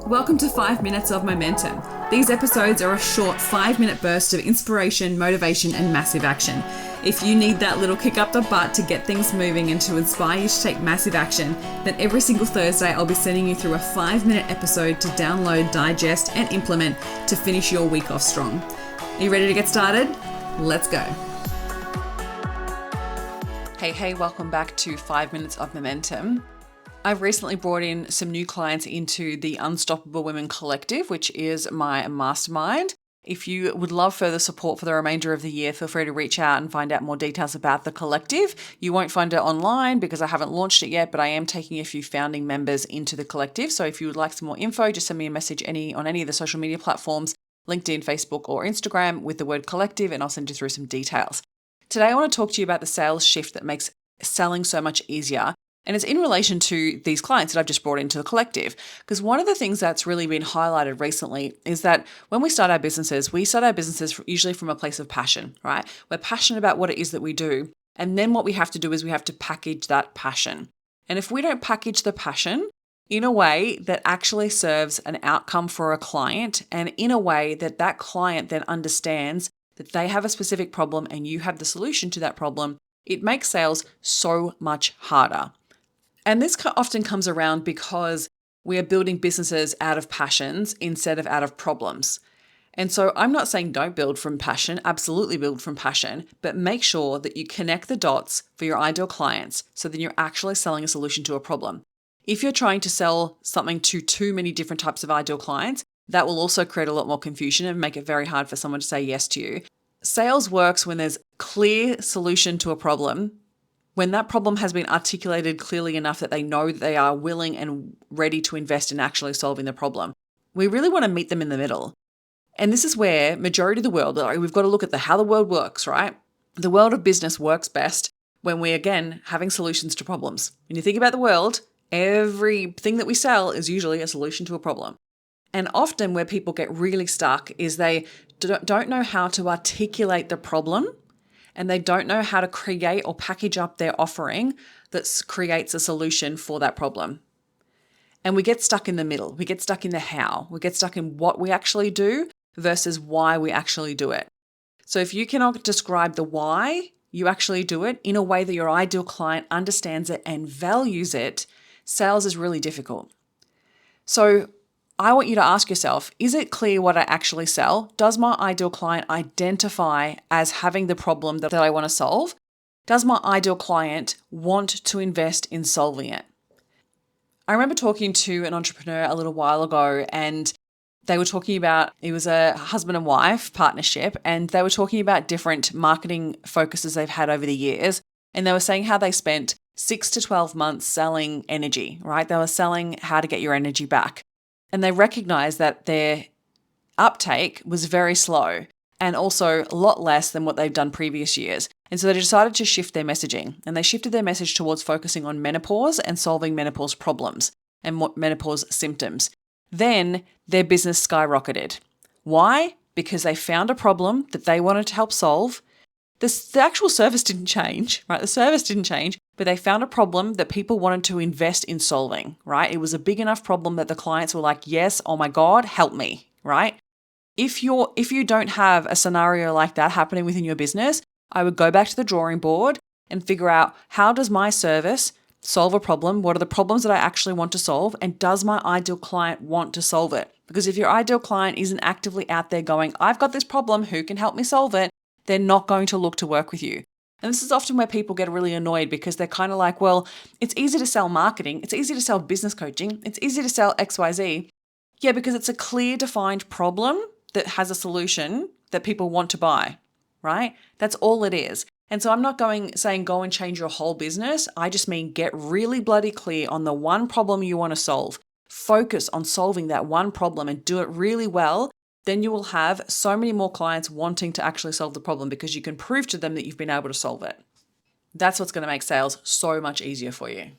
Welcome to 5 Minutes of Momentum. These episodes are a short 5-minute burst of inspiration, motivation, and massive action. If you need that little kick up the butt to get things moving and to inspire you to take massive action, then every single Thursday I'll be sending you through a 5-minute episode to download, digest, and implement to finish your week off strong. Are you ready to get started? Let's go. Hey, welcome back to 5 Minutes of Momentum. I've recently brought in some new clients into the Unstoppable Women Collective, which is my mastermind. If you would love further support for the remainder of the year, feel free to reach out and find out more details about the collective. You won't find it online because I haven't launched it yet, but I am taking a few founding members into the collective. So if you would like some more info, just send me a message on any of the social media platforms, LinkedIn, Facebook, or Instagram with the word collective, and I'll send you through some details. Today, I want to talk to you about the sales shift that makes selling so much easier. And it's in relation to these clients that I've just brought into the collective. Because one of the things that's really been highlighted recently is that when we start our businesses usually from a place of passion, right? We're passionate about what it is that we do. And then what we have to do is we have to package that passion. And if we don't package the passion in a way that actually serves an outcome for a client, and in a way that that client then understands that they have a specific problem and you have the solution to that problem, it makes sales so much harder. And this often comes around because we are building businesses out of passions instead of out of problems. And so I'm not saying don't build from passion, absolutely build from passion, but make sure that you connect the dots for your ideal clients so that you're actually selling a solution to a problem. If you're trying to sell something to too many different types of ideal clients, that will also create a lot more confusion and make it very hard for someone to say yes to you. Sales works when there's clear solution to a problem. When that problem has been articulated clearly enough that they know that they are willing and ready to invest in actually solving the problem. We really want to meet them in the middle. And this is where majority of the world, we've got to look at how the world works, right? The world of business works best when we, again, having solutions to problems. When you think about the world, everything that we sell is usually a solution to a problem. And often where people get really stuck is they don't know how to articulate the problem, and they don't know how to create or package up their offering that creates a solution for that problem. And we get stuck in the middle. We get stuck in the how. We get stuck in what we actually do versus why we actually do it. So if you cannot describe the why you actually do it in a way that your ideal client understands it and values it, sales is really difficult. So I want you to ask yourself, is it clear what I actually sell? Does my ideal client identify as having the problem that I want to solve? Does my ideal client want to invest in solving it? I remember talking to an entrepreneur a little while ago, and they were talking about, it was a husband and wife partnership, and they were talking about different marketing focuses they've had over the years. And they were saying how they spent 6 to 12 months selling energy, right? They were selling how to get your energy back. And they recognized that their uptake was very slow and also a lot less than what they've done previous years. And so they decided to shift their messaging, and they shifted their message towards focusing on menopause and solving menopause problems and menopause symptoms. Then their business skyrocketed. Why? Because they found a problem that they wanted to help solve. The actual service didn't change, right? The service didn't change, but they found a problem that people wanted to invest in solving, right? It was a big enough problem that the clients were like, yes, oh my God, help me, right? If you don't have a scenario like that happening within your business, I would go back to the drawing board and figure out, how does my service solve a problem? What are the problems that I actually want to solve? And does my ideal client want to solve it? Because if your ideal client isn't actively out there going, I've got this problem, who can help me solve it? They're not going to look to work with you. And this is often where people get really annoyed because they're kind of like, well, it's easy to sell marketing. It's easy to sell business coaching. It's easy to sell XYZ. Yeah, because it's a clear defined problem that has a solution that people want to buy, right? That's all it is. And so I'm not saying go and change your whole business. I just mean get really bloody clear on the one problem you want to solve. Focus on solving that one problem and do it really well. Then you will have so many more clients wanting to actually solve the problem because you can prove to them that you've been able to solve it. That's what's going to make sales so much easier for you.